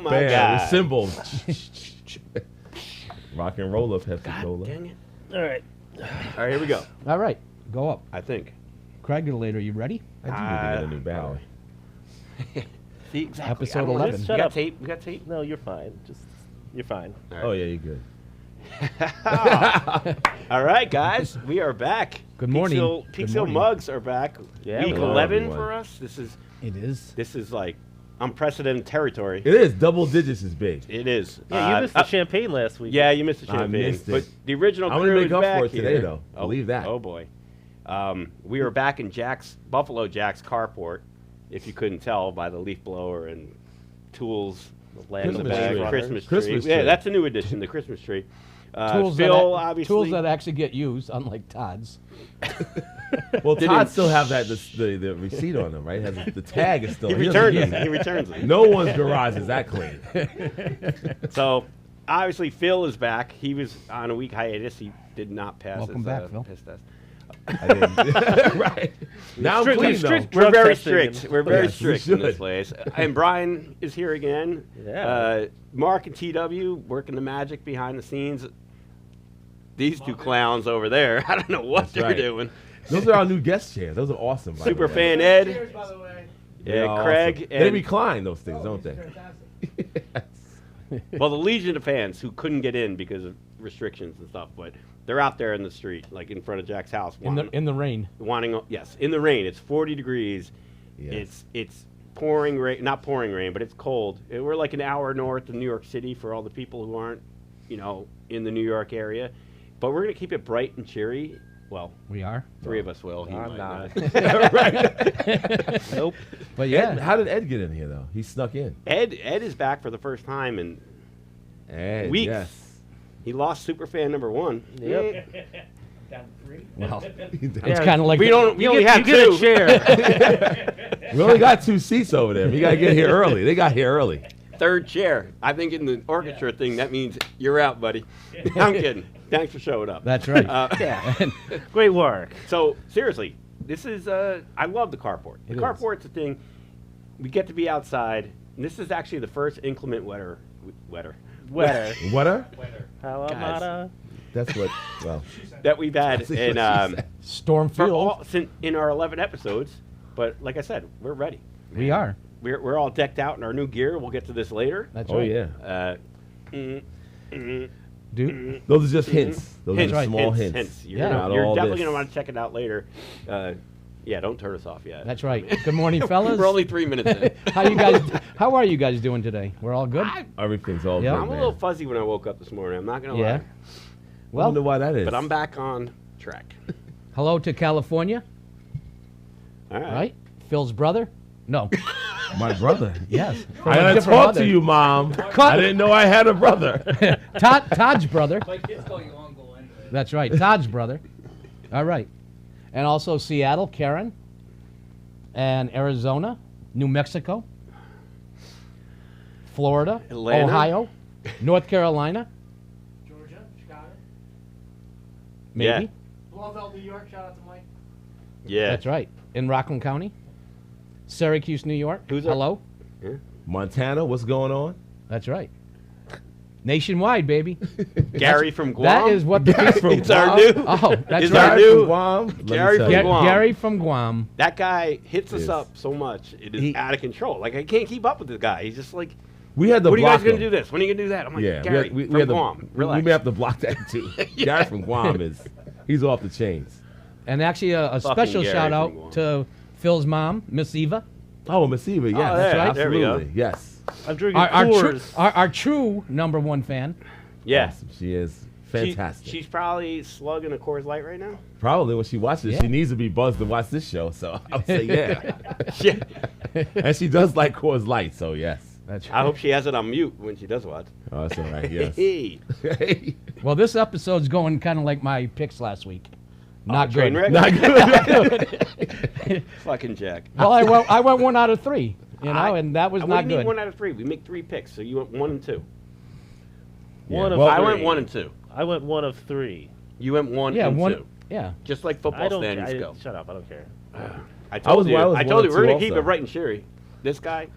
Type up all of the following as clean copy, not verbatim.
my Bam, God. the symbol. Rock and roll of Pepsi Cola. Dang it. All right. All right, here we go. All right, go up. I think. Cragulator, you ready? I do need to get a new barrel. See, exactly. Episode I don't wanna- 11. We Shut got up. tape. We got tape. No, you're fine. You're fine. Oh, yeah, you're good. All right, guys, we are back. Good morning. Good Peekskill morning. Mugs are back. Yeah, Week we are. 11 Everyone. for us. This It is. is like unprecedented territory. It is. Double digits is big. It is. Yeah, you missed the champagne last week. Yeah, you missed the I champagne. missed it. But the original I'm gonna crew make is up back for it today, here. though. Believe that. Oh boy. We are back in Buffalo Jack's carport. If you couldn't tell by the leaf blower and tools Land in the of Christmas bag, tree. Christmas Christmas tree. Yeah, tree. that's a new addition, the Christmas tree. Tools, Phil, that, obviously. tools that actually get used, unlike Todd's. Well, Didn't- Todd still have that the receipt on them, right? The tag is still. he doesn't returns use it. He returns it. No one's garage is that clean. So, obviously, Phil is back. He was on a week hiatus. He did not pass Welcome his back, Phil. piss test. I didn't. Right. Now I'm Strict- clean, we've though. strict- We're Drug very testing strict. and- We're very Yes, we strict in this should. place. And Brian is here again. Yeah. Mark and TW working the magic behind the scenes. These two clowns over there, I don't know what That's they're right. doing. Those are our new guest chairs. Those are awesome. by the Super way. fan Ed. Cheers, by the way. They're Yeah, Craig. awesome. They And, recline those things, don't they? Fantastic. well, the Legion of fans who couldn't get in because of restrictions and stuff, but they're out there in the street, like in front of Jack's house. In the rain. Yes, in the rain. It's 40 degrees. Yes. It's pouring rain, not pouring rain, but it's cold. We're like an hour north of New York City for all the people who aren't, in the New York area. But we're gonna keep it bright and cheery. Well, We are. three of us will. He I'm might not. Right. Nope. But Ed, yeah, how did Ed get in here though? He snuck in. Ed is back for the first time in Ed, weeks. yes. He lost superfan number 1. Yep. Down 3. well, it's Yeah, kind of like We don't. We You only get, have you get two. a chair. We only got 2 seats over there. We gotta get here early. They got here early. Third chair. I think in the orchestra thing that means you're out, buddy. I'm kidding. Thanks for showing up. That's right. Yeah. Great work. So seriously, this is I love the carport. The It is. carport's a thing. We get to be outside. And this is actually the first inclement weather. Wetter. What are? How Guys. about That's what. Well, that we've had That's what in she said. Stormfield. in our 11 episodes. But like I said, we're ready. We are. We're all decked out in our new gear. We'll get to this later. That's oh right. yeah. Dude, Those are just hints. Those Hints, are right. small hints, hints. hints. You're, Yeah. gonna- you're All definitely this. going to want to check it out later. Yeah, don't turn us off yet. that's right. Good morning, fellas. We're only 3 minutes in. How are you guys doing today? We're all good? Everything's all Yeah. good, I'm a man. little fuzzy when I woke up this morning. I'm not going to Yeah. lie. I wonder why that is. But I'm back on track. Hello to California, All right. right? Phil's brother? No. My brother. Yes. From I a gotta different talk mother. to you, Mom. Cut. I didn't know I had a brother. Todd's brother. My kids call you uncle anyway. That's right. Todd's brother. All right. And also Seattle, Karen. And Arizona, New Mexico, Florida, Atlanta. Ohio, North Carolina, Georgia, Chicago, maybe. Louisville, New York. Shout out to Mike. Yeah. That's right. In Rockland County, Syracuse, New York. Who's our- Hello. Montana, what's going on? That's right. Nationwide, baby. Gary from Guam. That is what the from It's our Guam? new. Oh, that's Is right. our Gary new- from Guam? Let me Gary tell from you. Guam. Gary from Guam. That guy hits us Yes. up so much. It is He- out of control. Like, I can't keep up with this guy. He's just like, We had to when are you block guys going to him. do this? When are you going to do that? I'm like, Yeah, Gary, we from had to, Guam. we Relax. may have to block that too. Gary from Guam he's off the chains. And actually, a Fucking special Gary shout from out Guam. to Phil's mom, Miss Eva. Oh, Masiva, yes. yeah, That's right. there we go. Absolutely, yes. I'm drinking Our Coors. true number one fan. Yeah. Awesome. She is She- fantastic. she's probably slugging a Coors Light right now. Probably when she watches, Yeah. she needs to be buzzed to watch this show. So I would say yeah. Yeah. And she does like Coors Light, so yes. That's I hope she has it on mute when she does watch. Oh, that's all right. Yes. Hey. Well, this episode's going kind of like my picks last week. Not good. Train wreck? Not good. Fucking Jack. Well, I went 1 out of 3, and that was What not do you mean good. 1 out of 3? We make 3 picks, so you went 1 and 2. One of well, I three. went 1 and 2. I went 1 of 3. You went 1 Yeah, and 1. 2. Yeah. Just like football I don't. standings go. Shut up. I don't care. I told was- you. I was I 1 told you and we're 2 gonna keep also. it right and cheery. This guy.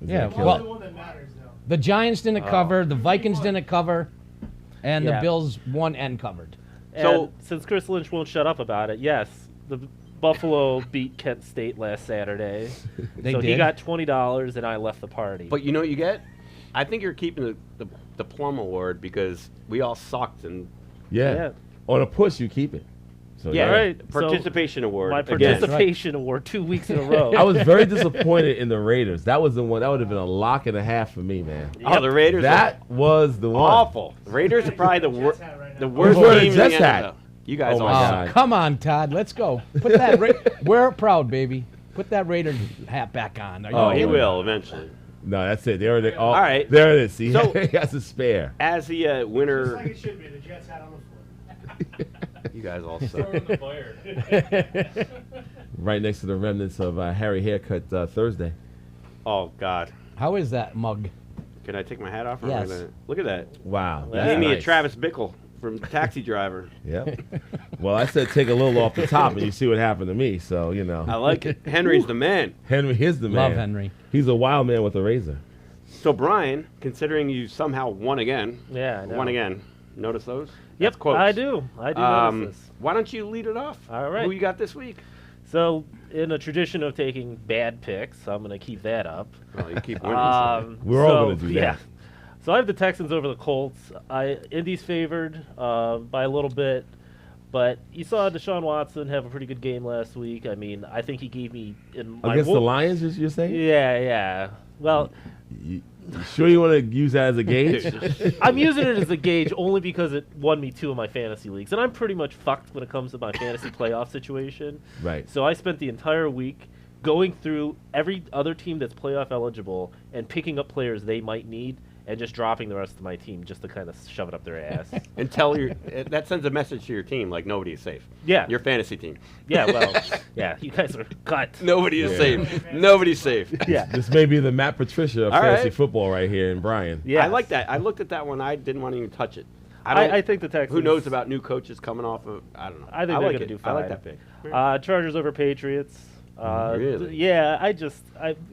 Yeah. Kill Well, it. the one that matters, though. The Giants didn't cover. The Vikings didn't cover. And the Yeah. Bills won and covered. So- And since Chris Lynch won't shut up about it, yes, the Buffalo beat Kent State last Saturday. They so he did? got $20 and I left the party. But you know what you get? I think you're keeping the Plum Award because we all sucked and Yeah. Yeah. On a push, you keep it. So yeah, Right, so participation award. my again. participation award 2 weeks in a row. I was very disappointed in the Raiders. That was the one. That would have been a lock and a half for me, man. Oh, the Raiders. That was the are one. awful. The Raiders are probably the worst. hat right now. The worst Who's wearing team a in the Jets hat? NFL. You guys Oh, my all God. suck. Come on, Todd. Let's go. Put that. Wear it proud, baby. Put that Raider hat back on. Are you Oh, He kidding? will eventually. No, that's it. There it is. Oh, All right. There it is. See, So- he has a spare. As the Just winner, like it should be. The Jets hat on the floor. you guys all Throw suck. in the fire. Right next to the remnants of Harry haircut Thursday. Oh God, How is that mug? can I take my hat off? Or am I Yes. gonna- Look at that. Wow. You that's gave me a nice. Travis Bickle from Taxi Driver. Yep. Well, I said take a little off the top, and you see what happened to me. So you know, I like it. Henry's the man. Henry, here's the man. Love Henry. He's a wild man with a razor. So Brian, considering you somehow won again, Yeah, I know. won again. Notice those? Yep, That's quotes. I do. I do notice this. Why don't you lead it off? All right. Who you got this week? So, in a tradition of taking bad picks, I'm going to keep that up. Well, you keep winning. We're all gonna do that. Yeah. So I have the Texans over the Colts. Indy's favored by a little bit, but you saw Deshaun Watson have a pretty good game last week. I mean, I think he gave me in my Against the Lions, you're saying? Yeah, yeah. Well, You sure you want to use that as a gauge? I'm using it as a gauge only because it won me 2 of my fantasy leagues, and I'm pretty much fucked when it comes to my fantasy playoff situation. Right. So I spent the entire week going through every other team that's playoff eligible and picking up players they might need and just dropping the rest of my team just to kind of shove it up their ass. And tell your that sends a message to your team like nobody is safe. Yeah. Your fantasy team. Yeah, well, yeah, you guys are cut. Nobody is Yeah. safe. Nobody's safe. Yeah. This may be the Matt Patricia of All fantasy right. football right here in Brian. Yeah. I like that. I looked at that one. I didn't want to even touch it. I think the Texans. Who knows about new coaches coming off of? I don't know. I think they're like gonna it. do I like fine. that pick. Chargers over Patriots. Really? Yeah,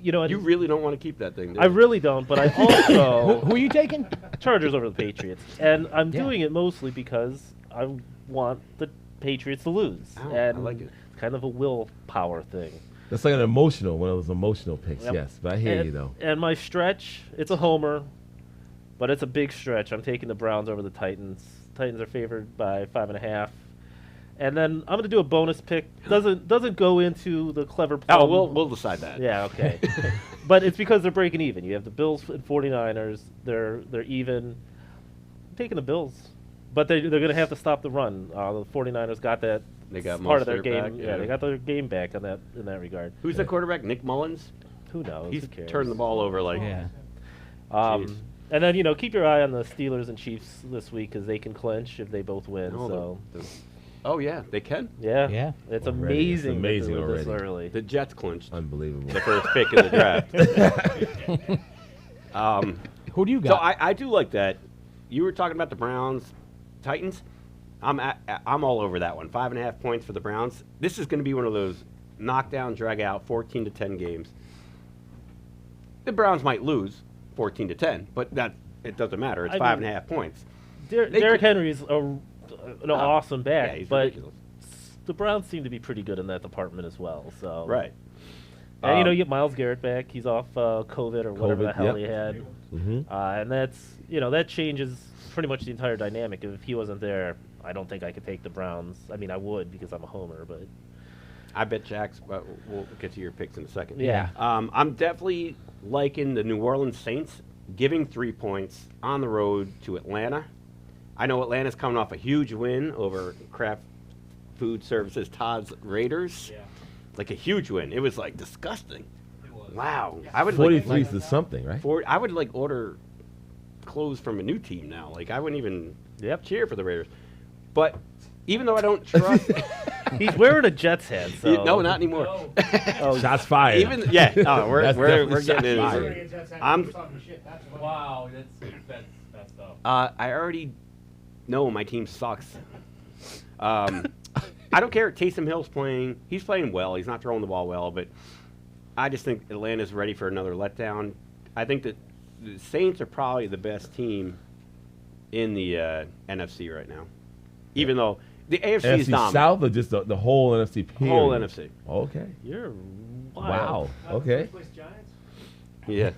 you know, You really don't want to keep that thing. Do I you? really don't, but I also Who are you taking? Chargers over the Patriots, and I'm Yeah. doing it mostly because I want the Patriots to lose, Oh, I and like it. it's kind of a willpower thing. That's like one of those emotional picks, Yep. yes. But I hear and, you, though. And my stretch, it's a homer, but it's a big stretch. I'm taking the Browns over the Titans. Titans are favored by 5.5. And then I'm going to do a bonus pick. Doesn't go into the clever Oh, plum. we'll decide that. Yeah, okay. But it's because they're breaking even. You have the Bills and 49ers. They're even. I'm taking the Bills. But they're going to have to stop the run. The 49ers got that. They got part of their Mostert game. back, yeah, yeah. they got their game back in that regard. Who's the quarterback? Nick Mullins. Who knows? He's Who cares? turned the ball over like. Yeah. Jeez. And then keep your eye on the Steelers and Chiefs this week because they can clinch if they both win. Oh, So oh yeah, they can. yeah, Yeah. it's Already. It's amazing. amazing that they're this already. early. The Jets clinched Unbelievable. the first pick in the draft. Who do you So got? I do like that. You were talking about the Browns, Titans. I'm all over that one. 5.5 points for the Browns. This is going to be one of those knockdown, drag out, 14-10 games. The Browns might lose 14-10, but it doesn't matter. It's I mean, 5.5 points. Derrick could- Henry's an awesome back, Yeah, he's but ridiculous. the Browns seem to be pretty good in that department as well. So Right. And you get Myles Garrett back. He's off COVID or whatever COVID, the hell yep. he had. hmm And that's that changes pretty much the entire dynamic. If he wasn't there, I don't think I could take the Browns. I mean, I would because I'm a homer, but I bet Jack's, but we'll get to your picks in a second. yeah. I'm definitely liking the New Orleans Saints giving 3 points on the road to Atlanta. I know Atlanta's coming off a huge win over Kraft Food Services Todd's Raiders. Yeah. Like a huge win. It was like disgusting. It was. Wow. I would 43 like, is something, right? I would like order clothes from a new team now. Like I wouldn't even cheer for the Raiders. But even though I don't trust He's wearing a Jets hat. So no, not anymore. No. Oh, Shots fired. Even we're That's we're definitely getting shots in. fired. I'm- talking shit. That's what. Wow, that's messed up. I already know my team sucks. I don't care. Taysom Hill's playing. He's playing well. He's not throwing the ball well, but I just think Atlanta's ready for another letdown. I think that the Saints are probably the best team in the NFC right now. Even though the AFC is NFC dominant. South or just the whole NFC period? Whole NFC. Okay. You're Wow. wild. Okay. First place Giants? Yeah.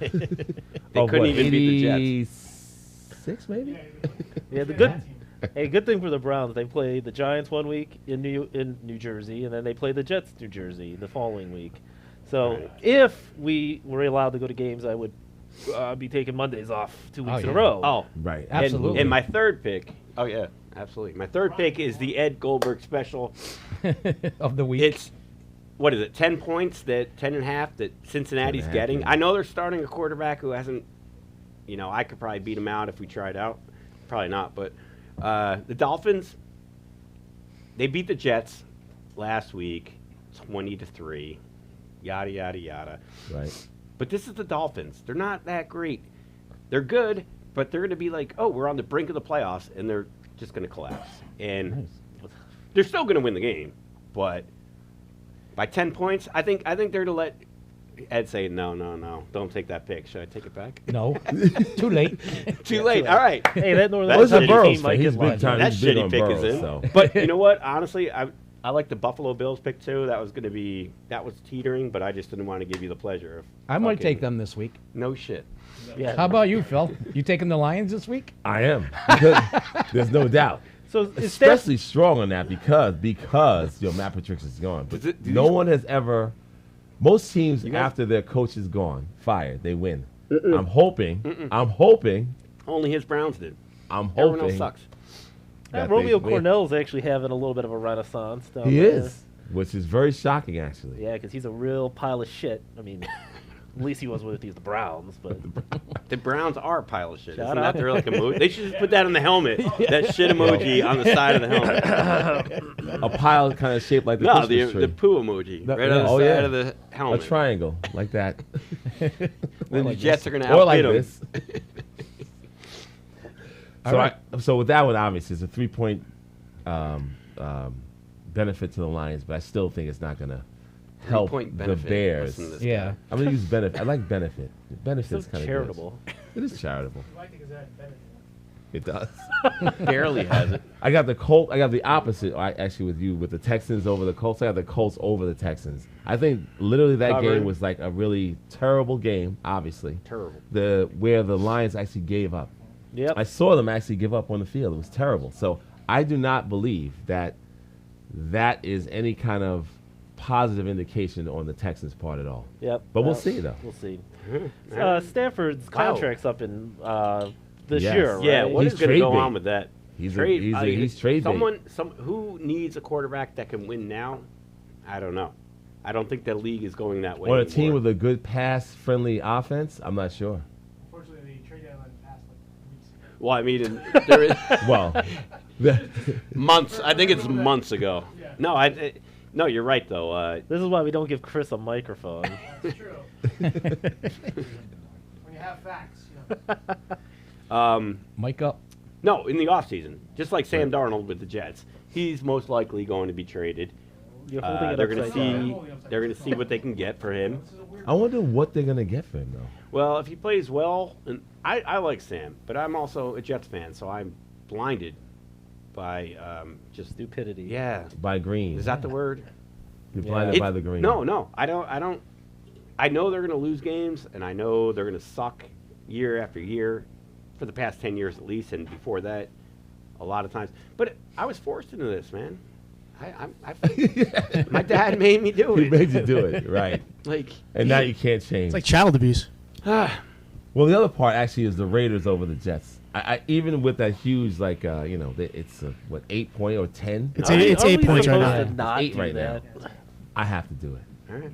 They Of couldn't what, even beat the Jets. 86 maybe? Yeah, the good. Hey, good thing for the Browns. They play the Giants one week in New Jersey, and then they play the Jets New Jersey the following week. So Right. if we were allowed to go to games, I would be taking Mondays off 2 weeks in a yeah. row. Oh, Right. Absolutely. And my third pick. Oh yeah, absolutely. My third pick is the Ed Goldberg special. of the week. It's what is it? 10 points, 10.5 that Cincinnati's 10.5, getting. yeah. I know they're starting a quarterback who hasn't. I could probably beat him out if we tried out. Probably not, but the Dolphins. They beat the Jets last week, 20-3. Yada yada yada. Right. But this is the Dolphins. They're not that great. They're good, but they're going to be like, oh, we're on the brink of the playoffs, and they're just going to collapse. And they're still going to win the game, but by 10 points, I think they're going to let Ed say, no, don't take that pick. Should I take it back? No. Too late. Too late. All right. Hey, that Northern That's Well, he's a shitty Kentucky Burrows team might fan. get He's big lucky. time. That He's big shitty on pick Burrows, is in. so. But you know what? Honestly, I like the Buffalo Bills pick too. That was teetering, but I just didn't want to give you the pleasure of. I'm going to fucking- take them this week. No shit. Yeah. How about you, Phil? You taking the Lions this week? I am. Because there's no doubt. So is Steph, Especially strong on that because Matt Patricia is gone. But Does it- do no these- one has ever. Most teams You guys- after their coach is gone, fired, they win. I'm hoping. Only his Browns did. I'm Everyone else hoping. sucks. that Romeo they win. Cornell's actually having a little bit of a renaissance down He there. is, which is very shocking actually. Yeah, because he's a real pile of shit. I mean, at least he was with the Browns, but The Browns are a pile of shit. Shout Isn't out. that their like emoji? They should just put that on the helmet. That shit emoji on the side of the helmet. A pile kind of shaped like the No, Christmas tree. the poo emoji No, right yeah. on the Oh, side yeah. of the A helmet. triangle like that. Then the like Jets are going to Or like outbid this. them. So, right. so with that one, obviously, it's a 3-point benefit to the Lions, but I still think it's not going to help 3-point the benefit. Bears. Listen to this Yeah. I'm going to use benefit. I like benefit. Benefit's it's kind of charitable. It is charitable. You like it because that Bennett. It does. Barely has it. I got the Colts. I got the opposite. Actually, with you, with the Texans over the Colts. I got the Colts over the Texans. I think literally that Covered. game was like a really terrible game. Obviously, Terrible. where the Lions actually gave up. Yep. I saw them actually give up on the field. It was terrible. So I do not believe that is any kind of positive indication on the Texans' part at all. Yep. But we'll see, though. We'll see. Alright. Stanford's Wow. contract's up in this Yes. year, right? Yeah, what He's is going to go trade on bait. with that? He's Trade- he's trade bait. Who needs a quarterback that can win now? I don't know. I don't think the league is going that way On a anymore. team with a good pass-friendly offense, I'm not sure. Unfortunately, the trade deadline passed like weeks ago. Well, I mean, there is Well, months. I think it's months ago. Yeah. No, no, you're right though. This is why we don't give Chris a microphone. That's true. When you have facts, you know. Mike up. No, in the offseason, just like Sam Darnold with the Jets, he's most likely going to be traded. You're holding it They're going to upside down. see. They're going to see what they can get for him. This is a weird. I wonder what they're gonna get for him though. Well, if he plays well, and I like Sam, but I'm also a Jets fan, so I'm blinded by just Stupidity. yeah. By Green, Is that the word? you're Yeah. blinded by the Green? No, I don't. I know they're going to lose games, and I know they're going to suck year after year for the past 10 years at least, and before that, a lot of times. But I was forced into this, man. My dad made me do He it. made you do it, right? Like, And now you can't change. It's like child abuse. Well, the other part actually is the Raiders over the Jets. I even with that huge it's what 8 point or 10. It's Are we- it's are 8 we points right supposed now. to not It's 8 do right now. that? I have to do it. all right,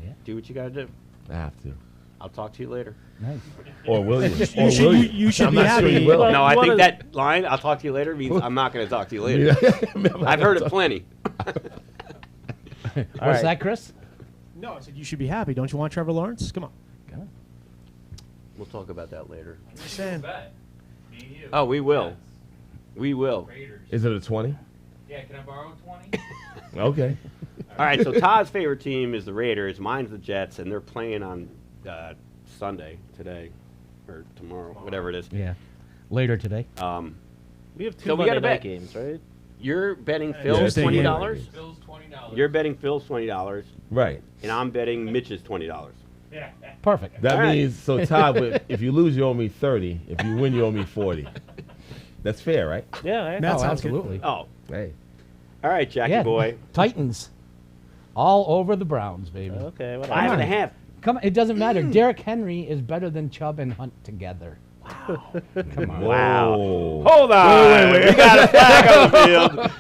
Yeah. do what you got to do. I have to. I'll talk to you later. Nice. Or will you? You Or should- will you should I'm be not sure happy. you will. Well, No, I what think is- that line, I'll talk to you later, means I'm not going to talk to you later. I've heard it plenty. What's right. that, Chris? No, I said you should be happy. Don't you want Trevor Lawrence? Come on. We'll talk about that later. I'm just saying. Bet. Me and you. Oh, we will. Jets, We will. Raiders. Is it a 20? Yeah, can I borrow 20? Okay. All right, so Todd's favorite team is the Raiders. Mine's the Jets, and they're playing on Sunday today, or tomorrow, whatever it is. Yeah. Later today. We have two So we Monday gotta night bet. games, right? You're betting Phil's Tuesday game. $20. Bill's $20. You're betting Phil's $20, Right. and I'm betting Mitch's $20. Perfect. That All right. means so Todd, if you lose, you owe me 30. If you win, you owe me 40. That's fair, right? Yeah, I That Oh, sounds good. absolutely. Oh, Hey. all right, Jackie Yeah. boy. Titans. All over the Browns, baby. Okay, whatever. 5.5. Come on, it doesn't matter. Derrick Henry is better than Chubb and Hunt together. Come on. Wow. Whoa. Hold on. We got a flag on the field.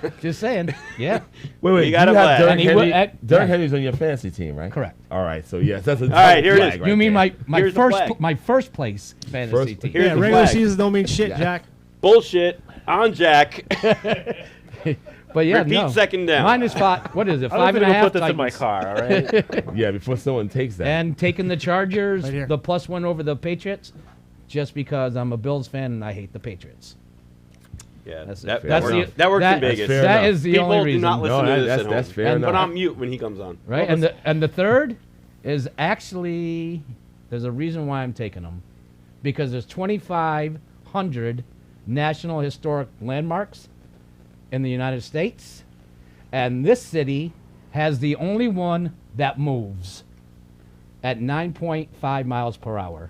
Yeah. Just saying. Yeah. Wait. You got you a have flag. Derrick And he Henry. will Derrick yeah. Henry's on your fantasy team, right? Correct. All right. So yes, that's a All right, here it flag is. right You mean there. Here's the flag. my first place fantasy First- team. Here's Yeah, the regular flag. seasons don't mean shit, Yeah. Jack. Bullshit on Jack. But yeah, Repeat no. second down. Minus five. What is it? I don't Five think and a I'll half. put this in my Titans. car, all right? Yeah, before someone takes that. And taking the Chargers, Right here. the +1 over the Patriots, just because I'm a Bills fan and I hate the Patriots. Yeah, That's that, fair that, enough. works, that works in That- Vegas. fair That enough. is the People only do reason. not listen No, to this that's- at that's home. fair And- But enough. on mute when he comes on. Right, and the third is actually there's a reason why I'm taking them, because there's 2,500 National Historic Landmarks in the United States, and this city has the only one that moves at 9.5 miles per hour.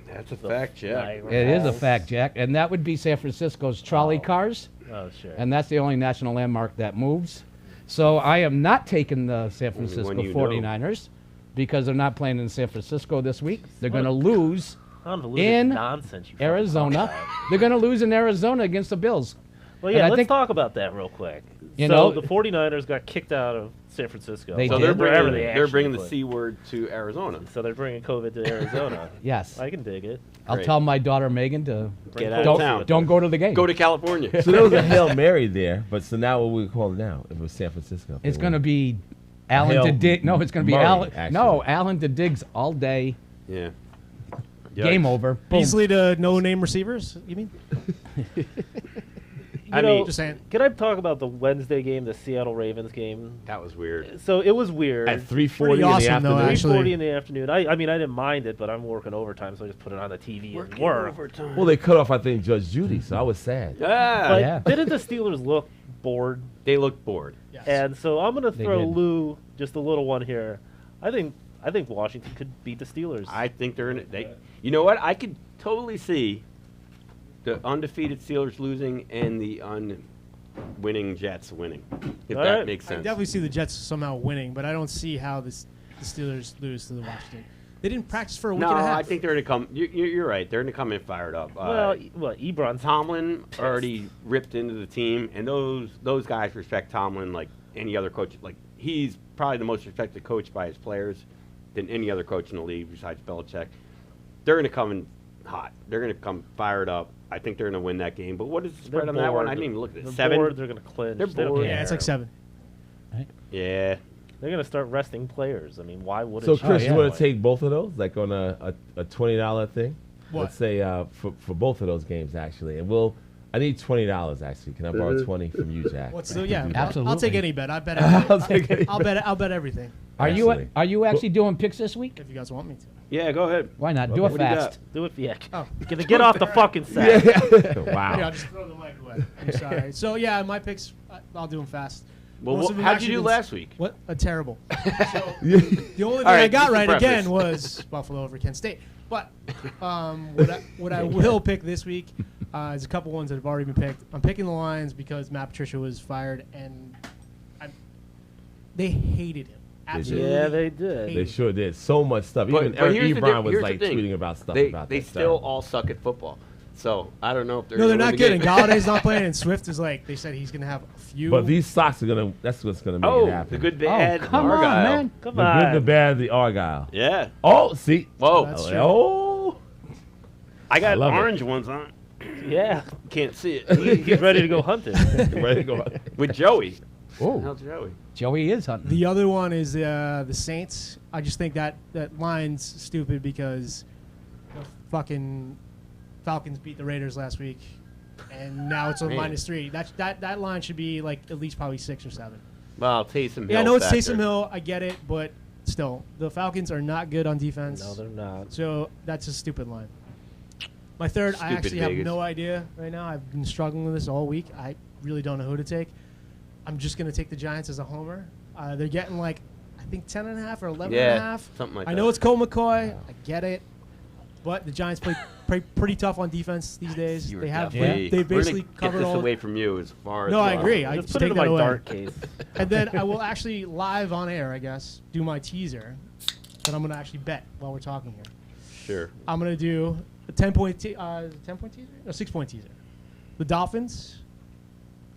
That's a fact, Jack. Niagara It is a Falls. fact, Jack, and that would be San Francisco's trolley cars, Oh, sure. and that's the only national landmark that moves. So I am not taking the San Francisco one you know. 49ers because they're not playing in San Francisco this week. They're going to lose Convoluted in nonsense you fucking Arizona. talk about. They're going to lose in Arizona against the Bills. Well, And yeah, I let's think- talk about that real quick. You So know- the 49ers got kicked out of San Francisco. They So did. they're Wherever bringing, they they're actually bringing the played. C word to Arizona. So they're bringing COVID to Arizona. Yes. I can dig it. I'll Great. tell my daughter Megan to Get out Don't- of town. don't go to the game. Go to California. So there was a Hail Mary there, but so now what we call it now? If it was San Francisco. It's going to be Allen Hail to Dig. No, it's going to be Murray, Allen. actually. No, Allen to Diggs all day. Yeah. Game Yikes. over. Boom. Beasley to no-name receivers, you mean? I You mean, know, Just saying. Can I talk about the Wednesday game, the Seattle Ravens game? that was weird. So it was weird. at 3:40 Pretty in the awesome, though, afternoon. actually. 3:40 in the afternoon. I mean, I didn't mind it, but I'm working overtime, so I just put it on the TV and work. overtime. Well, they cut off, I think, Judge Judy, so I was sad. yeah. But Yeah. didn't the Steelers look bored? They looked bored. Yes. And so I'm going to They throw did. Lou just a little one here. I think Washington could beat the Steelers. I think they're in it. You know what? I could totally see the undefeated Steelers losing and the winning Jets winning. If All that right. makes I sense. definitely see the Jets somehow winning, but I don't see how the Steelers lose to the Washington. They didn't practice for a week No, and a half. I think they're going to come. You're right. They're going to come in fired up. well, Ebron's Tomlin already ripped into the team, and those guys respect Tomlin like any other coach. Like he's probably the most respected coach by his players than any other coach in the league besides Belichick. They're going to come in hot. They're going to come fired up. I think they're going to win that game. But what is the they're spread on that one? bored. I didn't even look at it. They're 7? bored. They're going to clinch. They're They don't bored. Yeah, care. it's like 7. Yeah. They're going to start resting players. I mean, why wouldn't So, you? Chris, yeah. you want to take both of those, like on a $20 thing? What? Let's say for both of those games, actually. And I need $20, actually. Can I borrow 20 from you, Jack? What's the yeah? Do that. I'll Absolutely. take any bet. I bet. I'll take any I'll bet everything Are you Absolutely. actually doing picks this week? if you guys want me to. Yeah, go ahead. Why not? Do Okay. it What do you got? fast. Do it, yeah. Oh. Get off the fucking set. Wow. Yeah, I'll just throw the mic away. I'm sorry. So yeah, my picks. I'll do them fast. Well, Most of them how'd actually you do been- last week? What a terrible. So the only thing All right, I got just a right preface. again was Buffalo over Kent State. But what I will pick this week is a couple ones that have already been picked. I'm picking the Lions because Matt Patricia was fired and they hated him. Absolutely. Yeah, they did. They sure did. So much stuff. But- Even but Eric here's the Ebron was here's like the thing. tweeting about stuff They about they that. still stuff. all suck at football. So I don't know if they're. No, they're gonna not win good. the And game. Galladay's not playing, and Swift is like they said he's gonna have a few. But these socks are gonna. That's what's gonna make it Oh, happen. the good Oh, bad come Argyle. on, man. Come the on. good, the bad, the Argyle. Yeah. Oh, see. Whoa. That's true. Oh. I got love it. orange ones on. Yeah. Can't see it. He's ready to go hunting. Ready to go. With Joey. Oh, How's Joey? Joey is hunting. The other one is the Saints. I just think that line's stupid because the fucking Falcons beat the Raiders last week, and now it's a Man. -3. That line should be like at least probably 6 or 7. Well, Taysom Hill. Yeah, I know it's factor. Taysom Hill. I get it, but still, the Falcons are not good on defense. No, they're not. So that's a stupid line. My third, I Stupid actually have Vegas. no idea right now. I've been struggling with this all week. I really don't know who to take. I'm just going to take the Giants as a homer. They're getting like, I think 10.5 or 11.5. something like I that. know it's Colt McCoy. I get it. But the Giants play pretty tough on defense these days. You They were have definitely- they we're basically gonna covered get this all. away from you as far as No, I possible. agree. I Just just put it take in that my away. dart case. And then I will actually live on air, I guess, do my teaser that I'm going to actually bet while we're talking here. Sure. I'm going to do a 10-point teaser? No, 6-point teaser. The Dolphins,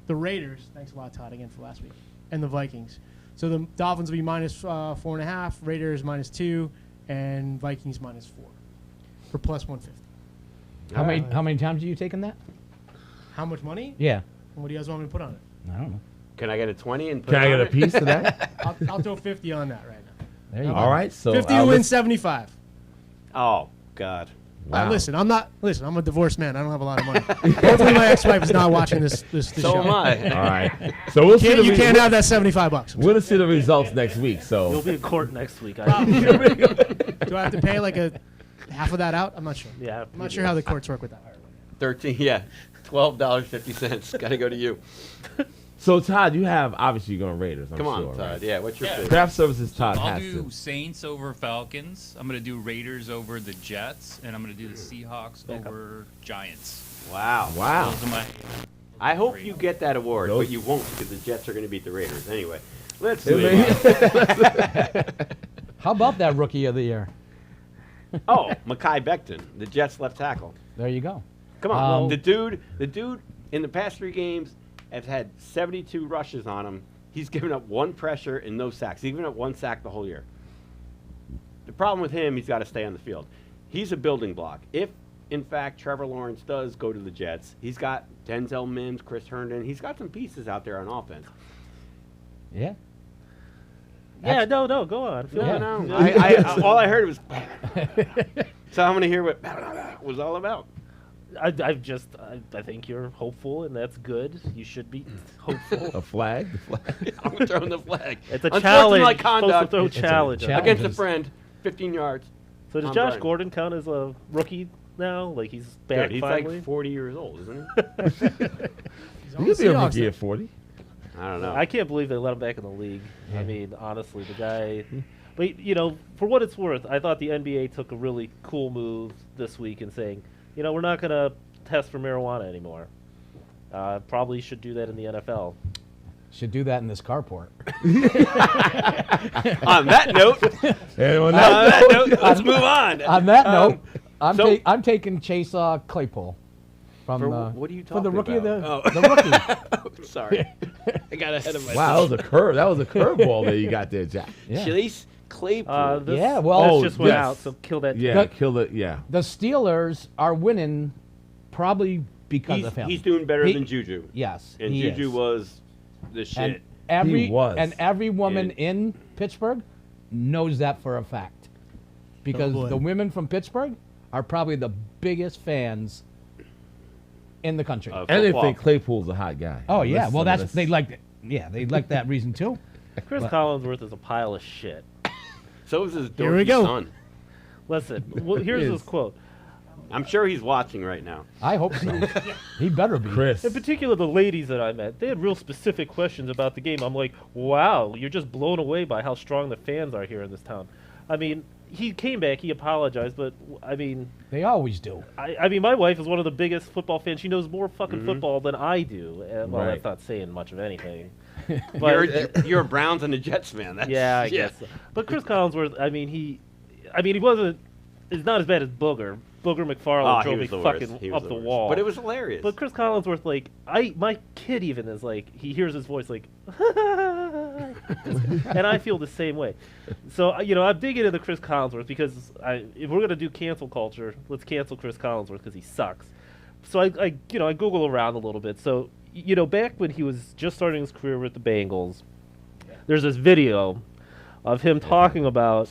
the Raiders, thanks a lot, Todd, again for last week, and the Vikings. So the Dolphins will be minus 4.5, Raiders minus 2, and Vikings minus 4 for plus 150. How many times have you taken that? How much money? Yeah. What do you guys want me to put on it? I don't know. Can I get a 20 and put Can I it get on a it? piece of that? I'll throw 50 on that right now. There you go. All right. So 50 to win let's- 75. Oh, God. Wow. Listen, I'm a divorced man. I don't have a lot of money. Hopefully my ex-wife is not watching this So show. am I. All right. So we'll see. You can't have that $75. We'll see the results next week. You'll So be in court next week. Do I have to pay like a half of that out? I'm not sure. Yeah. I'm not sure how the courts work with that. 13, yeah. $12.50. Got to go to you. So Todd, you have obviously you're going Raiders. I'm Come on, sure, Todd. right? Yeah, what's your Yeah. pick? Craft Services Todd I'll has do to. Saints over Falcons. I'm going to do Raiders over the Jets, and I'm going to do the Seahawks over Giants. Wow. Wow. Those are my. I hope you get that award, Those- but you won't because the Jets are going to beat the Raiders. Anyway, let's It move may- on. How about that rookie of the year? Oh, Mekhi Becton, the Jets left tackle. There you go. Come on. Um, the dude in the past 3 games has had 72 rushes on him. He's given up 1 pressure and no sacks. He's given up 1 sack the whole year. The problem with him, he's got to stay on the field. He's a building block. If, in fact, Trevor Lawrence does go to the Jets, he's got Denzel Mims, Chris Herndon. He's got some pieces out there on offense. Yeah. Yeah, no, go on. Feel Yeah. it. No, I all I heard was. So I'm going to hear what was all about. I think you're hopeful, and that's good. You should be hopeful. A flag? The flag. I'm throwing the flag. It's a Unsportsmanlike challenge. conduct Supposed to throw It's a challenge. challenge. against a Challenges. friend, 15 yards. So does I'm Josh Brian. Gordon count as a rookie now? Like he's back Dude, he's finally? like 40 years old, isn't he? He's You on the could be a Seahawks rookie now. at 40. I don't know. I can't believe they let him back in the league. I mean, honestly, the guy. But for what it's worth, I thought the NBA took a really cool move this week in saying, we're not going to test for marijuana anymore. Probably should do that in the NFL. Should do that in this carport. On that note, And on that let's move on. On that note, so- I'm taking Chase Claypool from For the what are you for the talking rookie about? of the rookie. Sorry, I got ahead of myself. Wow, that was a curve. That was a curveball that you got there, Jack. Yeah. Chase Claypool. This, Yeah, well- this Oh, just went yes. out, so kill that. Yeah, That- kill it. Yeah. The Steelers are winning probably because of him. he's doing better He- than Juju. Yes, And he Juju is. was the shit. And every woman And- in Pittsburgh knows that for a fact, because boy. the women from Pittsburgh are probably the biggest fans in the country. Of And they football. think Claypool's a hot guy. Oh yeah, Listen well to that's this. they like that reason too. Chris Collinsworth is a pile of shit. So is his Here we dorky go. son. Listen, here's is. his quote. I'm sure he's watching right now. I hope so. He better be. Chris. In particular, the ladies that I met, they had real specific questions about the game. I'm like, wow, you're just blown away by how strong the fans are here in this town. I mean, he came back, he apologized, but I mean, They always do. I mean, my wife is one of the biggest football fans. She knows more fucking football than I do. Well, Right. that's not saying much of anything. You're a Browns and a Jets fan. That's, Yeah, I guess. So. But Chris Collinsworth, I mean, he wasn't. It's not as bad as Booger. Booger McFarland Oh, he drove me was the worst. fucking He was up the the worst. wall. But it was hilarious. But Chris Collinsworth, like, my kid even is like, he hears his voice like, and I feel the same way. So I'm digging into Chris Collinsworth because if we're gonna do cancel culture, let's cancel Chris Collinsworth because he sucks. So I Google around a little bit. So back when he was just starting his career with the Bengals, there's this video of him talking about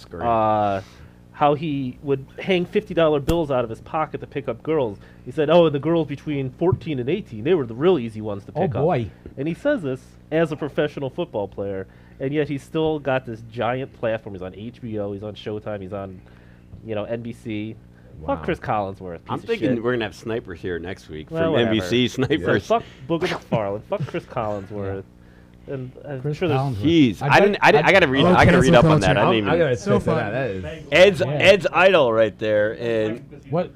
how he would hang $50 bills out of his pocket to pick up girls. He said, the girls between 14 and 18, they were the real easy ones to Oh pick up. boy. And he says this as a professional football player. and yet he's still got this giant platform. He's on HBO, he's on Showtime, he's on, NBC. Wow. Fuck Chris Collinsworth. I'm piece of thinking shit. we're gonna have snipers here next week Well, from whatever. NBC snipers. Fuck Booger McFarlane. Fuck Chris Collinsworth. And I'm Chris sure there's Collinsworth. Jeez, I bet- I gotta read. Oh, I gotta read cancel up on that. culture. I didn't I even. gotta So check that out. fun. That is. Ed's idol right there, and What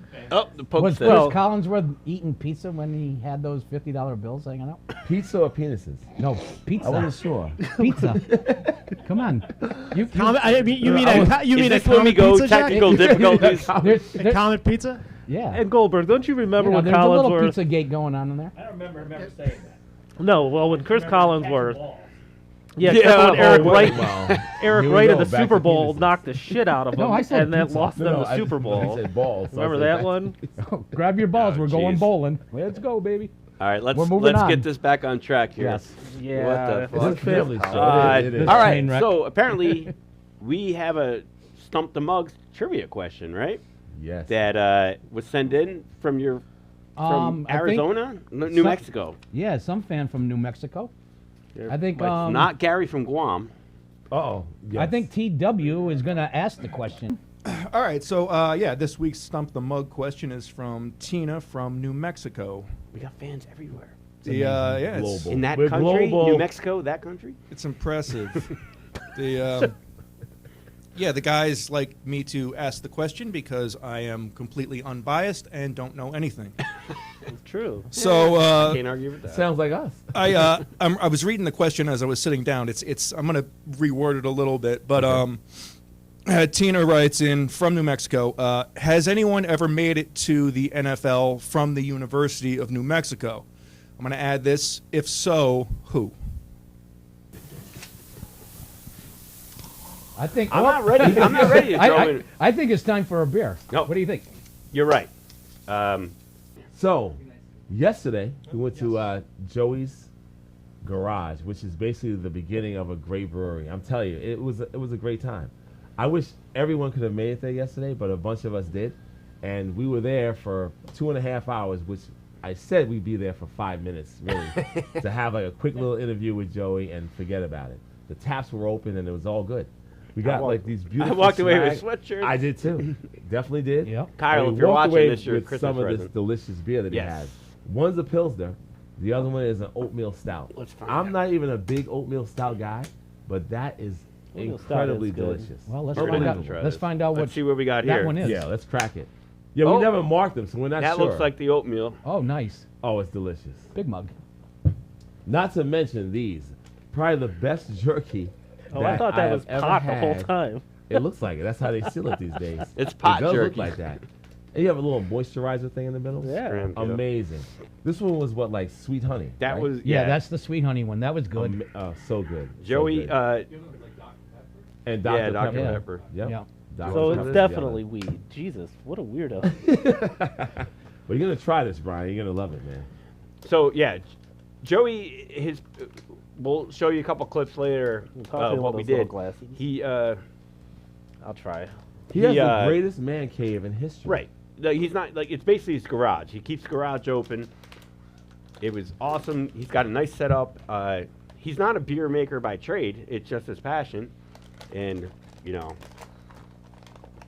the poke was said. Chris Well- Collinsworth eating pizza when he had those $50 bills hanging out? Pizza or penises? No, pizza. I wasn't sure. Pizza. Come on. You You mean Is a this when we comet go pizza, Jack? technical difficulties? A comet pizza? yeah. And Goldberg, don't you remember when there's a little Collinsworth? pizza gate going on in there. I don't remember him ever saying that. No, well, when Chris Remember him catching Collinsworth. balls. Yeah, Yeah, except when Eric well, Wright, well, Eric here we Wright go, in the back Super to Bowl penises. knocked the shit out of him, No, I said and then pizza. lost them the I Super Bowl. said balls. so I Remember said that back- one? Grab your balls. Oh, We're going jeez. bowling. Let's go, baby. All right, let's We're moving on. get this back on track here. Yes. Yeah. What the it's fuck? It's a family show. It is. All right, Train wreck. so apparently we have a Stump the Mugs trivia question, right? Yes. That was sent in from your from I think- Arizona, New some- Mexico. Yeah, some fan from New Mexico. I think Like, not Gary from Guam. Oh. Yes. I think TW is going to ask the question. All right, so this week's Stump the Mug question is from Tina from New Mexico. We got fans everywhere. It's, global. In that We're country, global. New Mexico, that country. it's impressive. The guys like me to ask the question because I am completely unbiased and don't know anything. It's true. So Can't argue with that. Sounds like us. I was reading the question as I was sitting down. It's I'm gonna reword it a little bit, but Tina writes in from New Mexico. Has anyone ever made it to the NFL from the University of New Mexico? I'm gonna add this. If so, who? I think I'm not ready. I'm not ready to throw in. I think it's time for a beer. No. What do you think? You're right. So, yesterday we went to Joey's Garage, which is basically the beginning of a great brewery. I'm telling you, it was a great time. I wish everyone could have made it there yesterday, but a bunch of us did, and we were there for 2.5 hours, which I said we'd be there for 5 minutes, really, to have like a quick little interview with Joey and forget about it. The taps were open and it was all good. We got like these beautiful. walked away with swag. sweatshirts. I did too. Definitely did. Yep. Kyle, And we if you're walked watching away this, your with Christmas some of this present. delicious beer that he Yes. has. One's a Pilsner, the other one is an oatmeal stout. Let's find I'm out. not even a big oatmeal stout guy, but that is Oatmeal stout incredibly is good. delicious. Well, let's We're find gonna out. have to try Let's this. find out Let's what see what we got that here. one is. Yeah, let's crack it. Yeah, we Oh. never marked them, so we're not That sure. looks like the oatmeal. Oh, nice. Oh, it's delicious. Big mug. Not to mention these, probably the best jerky. Oh, I thought that have was ever pot the whole had. time. It looks like it. That's how they seal it these days. It's pot It does look jerky. like that. And you have a little moisturizer thing in the middle. Yeah. Scram, kiddo. Amazing. This one was what, like sweet honey? That right? was Yeah, that's the sweet honey one. That was good. So good. So Joey. good. And Dr. Yeah, Dr. Pepper. Pepper. Yep. Yeah. Dr. So Pepper's it's the definitely other. weed. Jesus, what a weirdo. But you're gonna try this, Brian. You're gonna love it, man. So yeah, Joey. We'll show you a couple clips later Talk to what him we with those little did. glasses. He I'll try. He has the uh, greatest man cave in history. right. Like, he's not like it's basically his garage. He keeps the garage open. It was awesome. He's got a nice setup. He's not a beer maker by trade. It's just his passion, and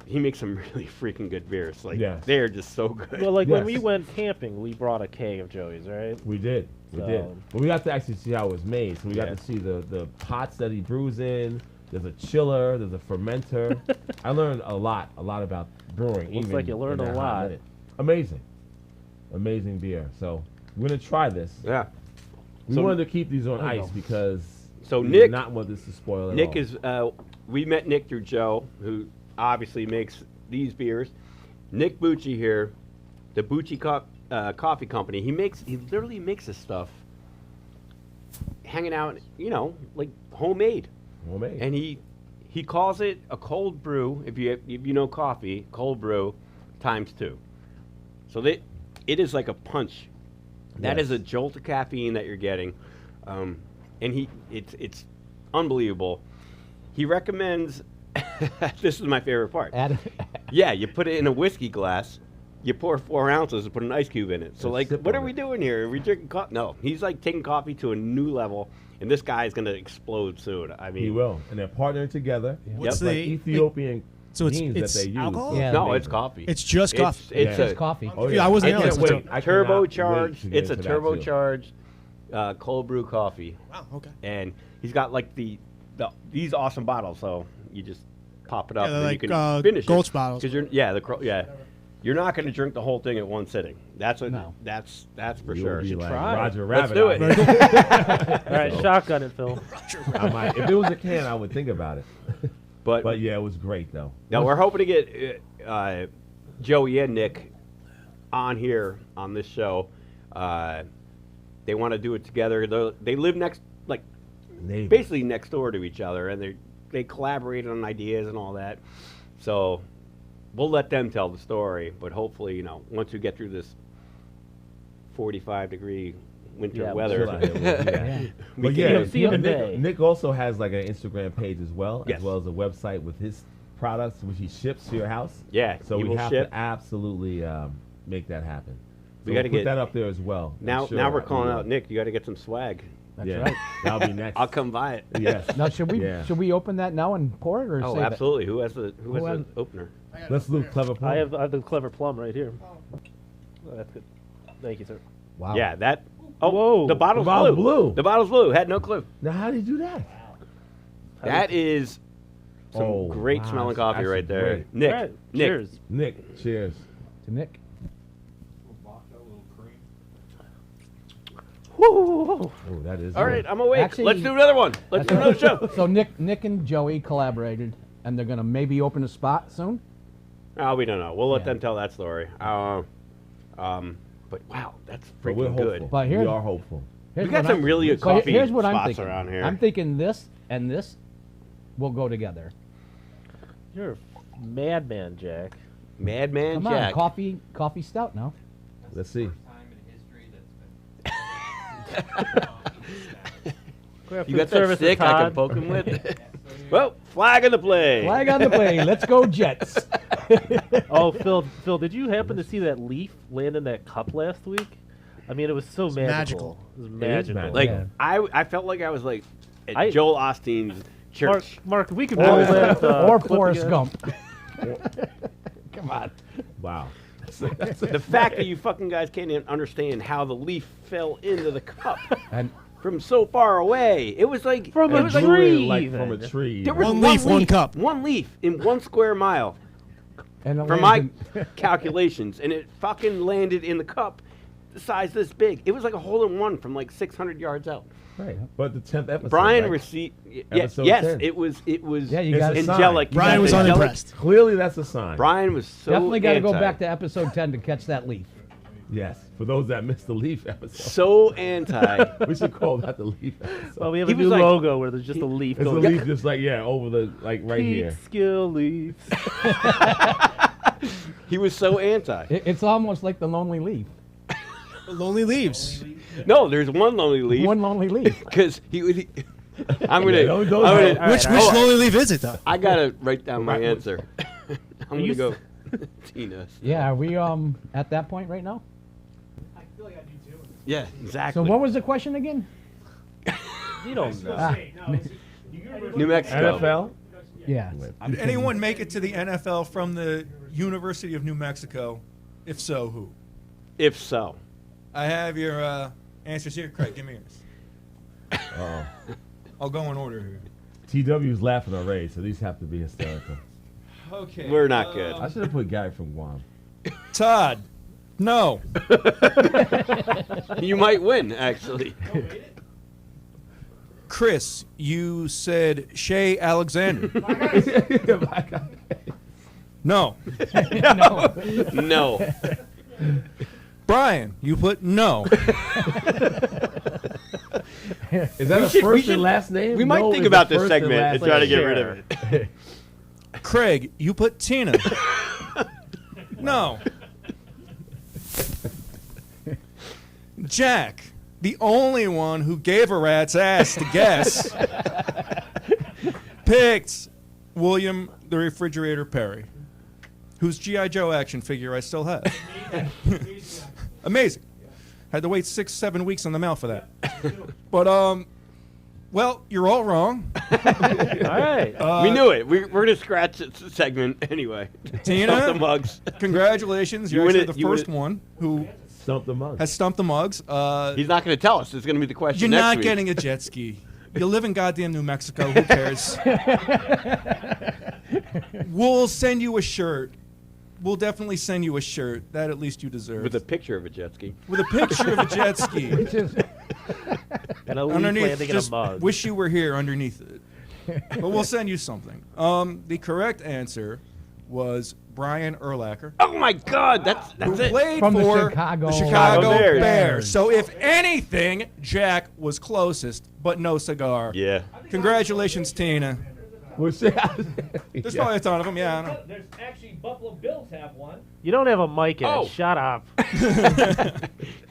he makes some really freaking good beers. Like Yes. they're just so good. Well, like when we Yes. went camping, we brought a keg of Joey's, right? We did. We So- did. But we got to actually see how it was made. So we Yeah. got to see the pots that he brews in. There's a chiller. There's a fermenter. I learned a lot about brewing. Looks even like you learned in a that hot lot. minute. Amazing. Amazing beer. So we're going to try this. yeah. We So- wanted to keep these on ice because So we Nick- did not want this to spoil at Nick all. is. We met Nick through Joe, who obviously makes these beers. Nick Bucci here, the Bucci Coffee Company. He literally makes this stuff, hanging out, like homemade. homemade. And he calls it a cold brew. If you know coffee, cold brew ×2. So it is like a punch. That is Yes. a jolt of caffeine that you're getting, and it's unbelievable. He recommends. This is my favorite part. Add, Yeah, you put it in a whiskey glass. You pour 4 ounces and put an ice cube in it. So And like, sip what on are we it. doing here? Are we drinking coffee? No, he's like taking coffee to a new level. and this guy is going to explode soon. I mean, He will, and they're partnering together. What's It's like the- Ethiopian So it's- beans it's that they use. alcohol? Yeah. No, it's coffee. It's just coffee. It's Yeah. a It's coffee. Oh, Yeah, I wasn't I there. can't That's wait. what's I cannot wait turbocharged. to get It's a into that, too. turbocharged cold brew coffee, Wow. Okay. and he's got like these awesome bottles. So you just pop it up Yeah, and they're you like, can finish Gulch it. bottles. Because you're not going to drink the whole thing at one sitting. That's what. No. That's for You'll sure. be like try it. Roger Let's Rabbit. do out it. here. All right, shotgun it, Phil. I might, if it was a can, I would think about it. But yeah, it was great though. now we're hoping to get Joey and Nick on here on this show. They want to do it together. They live basically next door to each other, and they collaborate on ideas and all that. So we'll let them tell the story, but hopefully, once we get through this 45-degree winter Yeah, weather, Chill out here, yeah. we But can yeah, see him and today. Nick also has like an Instagram page as well, Yes. as well as a website with his products, which he ships to your house. Yeah, So he we will have ship. to absolutely make that happen. We So gotta put get- that up there as well. Now I'm sure we're we calling will. out Nick. You got to get some swag. That's yeah, right. that'll be next. I'll come buy it. Yes. Now, should Yeah. we open that now and pour it, or Oh, save absolutely. Who has the has- opener? Let's do clever plum. I have the clever plum right here. Oh, that's good. Thank you, sir. it? Wow. Yeah, that. Oh, Whoa. the bottle's, The bottle's blue. blue. The bottle's blue. Had no clue. Now, how did you do that? That is some Oh, great wow, smelling that's coffee actually right there. great. Nick, All right, Nick, cheers. Nick, cheers. To Nick. Oh, that is All good. right, I'm awake. Actually- Let's do another one. Let's do another show. So Nick and Joey collaborated, and they're gonna maybe open a spot soon. Oh, we don't know. We'll let Yeah. them tell that story. But wow, that's But we're freaking hopeful. good. But we here's- are hopeful. Here's We got what some really good so coffee here's what I'm spots thinking. around here. I'm thinking this and this will go together. You're a madman, Jack. Madman Come Jack. on, coffee stout now. Let's see. You got that stick I can poke him with? Well, flag in the play. Flag on the play. Let's go Jets. Oh, Phil, did you happen to see that leaf land in that cup last week? I mean, it was so magical. magical. It was is magical. magical. Like Yeah. I felt like I was like at I- Joel Osteen's church. Mark, we can roll that. or clip Forrest again. Gump. Come on. Wow. The fact that you fucking guys can't even understand how the leaf fell into the cup And from so far away. It was like From it a was It like, blew in, tree, like even. from a tree. there was One leaf, one cup. One leaf in 1 square mile. and it From my lands in- calculations, and it fucking landed in the cup the size this big. It was like a hole in one from like 600 yards out. Right. But the 10th episode. Brian right? received. Episode Yes, 10. it was. Yeah, you It's got a it. sign. Angelic. You Brian got was the- unimpressed. Clearly, that's a sign. Brian was so Definitely got to go anti. back to episode 10 to catch that leaf. Yes. For those that missed the leaf episode, So anti. we should call that the leaf episode. Well, we have He a was new like- logo where there's just a leaf It's a going. leaf just like over the right here. Skill leaves. He was so anti. It's almost like the lonely leaf. Lonely Leaves. No, there's one lonely leaf. One lonely leaf. Because he would. I'm gonna. Yeah, don't- I'm don't- gonna- All Which right, all right. lonely leaf is it though? I gotta write down my Right. answer. I'm you gonna go. Tina. Yeah, are we at that point right now? Yeah, exactly. So what was the question again? You don't know. Ah, New Mexico. NFL. yeah. Did anyone make it to the NFL from the University of New Mexico? If so, who? If so. I have your answers here. Craig, give me yours. Oh. I'll go in order here. TW's laughing already, so these have to be hysterical. Okay. We're not good. I should have put Gary from Guam. Todd. No. You might win, actually. Chris, you said Shea Alexander. No. No. Brian, you put no. Is that a we first should- and last name? We might No think is about the this first and segment last and try to name. get rid of it. Craig, you put Tina. No. Jack, the only one who gave a rat's ass to guess, picked William the Refrigerator Perry, whose G.I. Joe action figure I still have. Amazing. Had to wait 6-7 weeks on the mail for that. But Well, you're all wrong. All right. We knew it. We're going to scratch this segment anyway. Tina, Stump the mugs. Congratulations. You You're win actually it- the you win first it. one who Stump the mug. has stumped the mugs. He's not going to tell us. It's going to be the question You're next not week. getting a jet ski. You live in goddamn New Mexico. Who cares? We'll send you a shirt. We'll definitely send you a shirt. That at least you deserve. With a picture of a jet ski. With a picture of a jet ski. Which is And a leaf Underneath, landing in a just mug. wish you were here underneath it. But we'll send you something. The correct answer was Brian Urlacher, Oh, my God. That's who it. played From the for Chicago Bears. Bears. So if anything, Jack was closest, but no cigar. Yeah. Congratulations, Tina. Well, shit. There's probably a ton of them, yeah. I know. There's actually Buffalo Bills have one. You don't have a mic in. Oh. Shut up.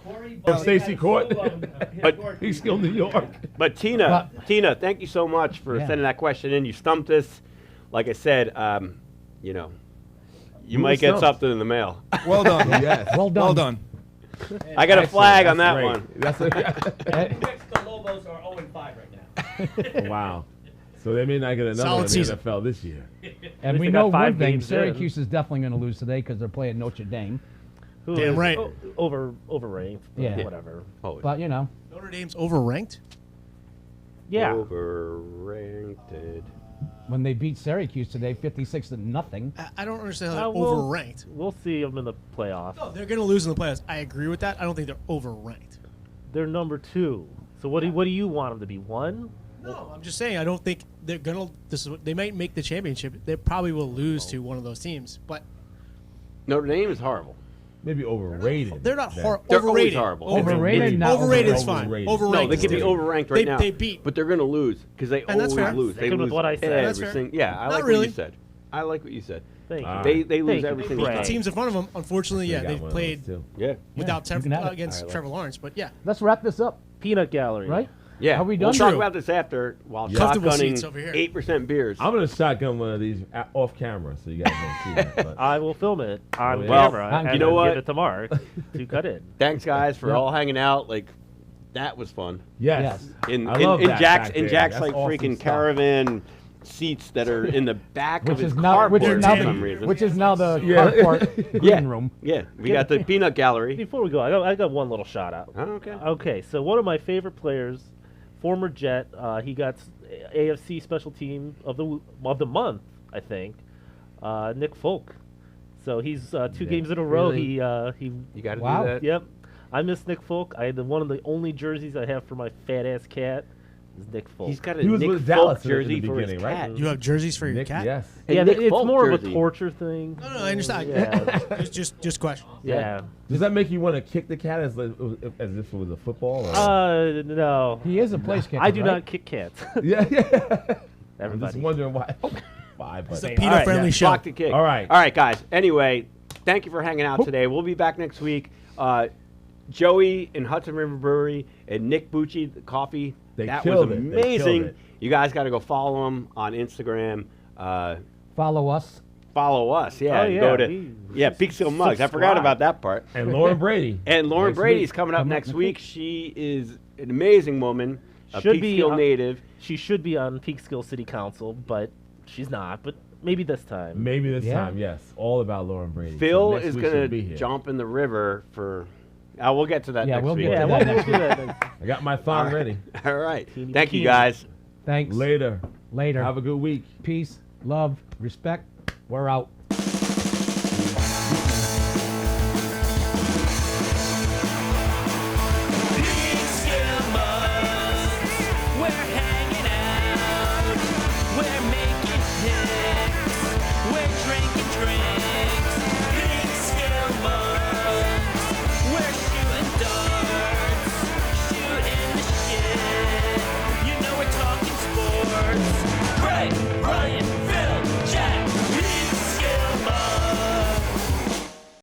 Corey Oh, Stacey Court. But- Peekskill, New York. But Tina, thank you so much for Yeah. sending that question in. You stumped us. Like I said, you know, you Who might was get stumped? something in the mail. Well done. Yes. well done. Well done. I got a flag on That's that great. one. That's The Lobos are 0-5 right now. wow. So they may not get another Solid one in the season. NFL this year. And least we they got know 5 one thing: games in. Syracuse is definitely going to lose today because they're playing Notre Dame. Who Damn is right. Overranked. but Yeah. Whatever. Oh, But you know, Notre Dame's overranked. Yeah. Overranked. when they beat Syracuse today, 56-0. I don't understand how they're We'll- overranked. We'll see them in the playoffs. No, they're going to lose in the playoffs. I agree with that. I don't think they're overranked. They're number 2. So what do you want them to be? 1? No, I'm just saying I don't think they're going to. They might make the championship. They probably will lose to one of those teams, but Notre Dame is horrible. Maybe overrated. they're not then. They're always overrated. horrible. Overrated, not Overrated is overrated. fine. Overrated. No, they is could be different. overranked right now. They beat. But they're going to lose because they And that's always fair. lose. They Sticking with lose what I said. That's fair. everything. Yeah, I Not like really. what you said. I like what you said. Thank you. All They right. they lose Thank you. everything. Brag. they The play. teams in front of them, unfortunately, yeah, They got they've one of played those, too. Yeah. without you can have it. against I like Trevor Lawrence. But yeah, Let's wrap this up, Peanut gallery. right? Yeah. Are we We'll done? talk True. about this after while Comfortable seats over shotgunning here. 8% beers. I'm gonna shotgun one of these off camera so you guys don't see it. But I will film it on Well, camera you and know then what? give it to Mark to cut in. Thanks, guys, for Yeah. all hanging out. Like, that was fun. yes. In I love that Jack's back in there. Jack's That's like awesome freaking stuff. caravan seats that are in the back of Which his is now, which carport is now for some the, reason. which is now the Yeah. carport green Yeah. room. Yeah, we got the peanut gallery. Before we go, I got one little shout out. Oh, okay. Okay, so one of my favorite players, former Jet, he got AFC Special Team of the month, I think. Nick Folk. So he's 2 games in a row. Really? He You got to Wow. do that. Yep. I miss Nick Folk. One of the only jerseys I have for my fat ass cat is Nick Folk. He's got a He was Nick with Folk Dallas in the jersey for his beginning, right? cat. you have jerseys for your Nick, cat. yes. And yeah, Nick it's Folk more of jersey. a torture thing. No, I understand. Yeah. just question. Yeah. Does that make you want to kick the cat as if it was a football? Or? No. He is a place kicker. I do right? not kick cats. yeah. I'm just Everybody. wondering why. Why? But It's a All peanut-friendly right, show. Block the kick. All right. All right, guys. Anyway, thank you for hanging out today. We'll be back next week. Joey in Hudson River Brewery and Nick Bucci Coffee. They that was killed it. They killed amazing. it. You guys got to go follow them on Instagram. Follow us. Follow us. Yeah. Oh, and yeah, Go to we- PeekskillMugs. I forgot subscribe. about that part. And Lauren Brady. And Lauren Next Brady's week. coming up Coming up next next week. week. She is an amazing woman. A Should be, Peekskill native. She should be on Peekskill City Council, but she's not. But maybe this time. Maybe this Yeah. time, yes. All about Lauren Brady. Phil So next is week going she'll be to here. jump in the river for. We'll get to that Yeah, next we'll week. get Yeah, to we'll that do next week. that next- I got my thong ready. All right. Teeny Thank you, bikini. guys. Thanks. Later. Later. Have a good week. Peace, love, respect. We're out.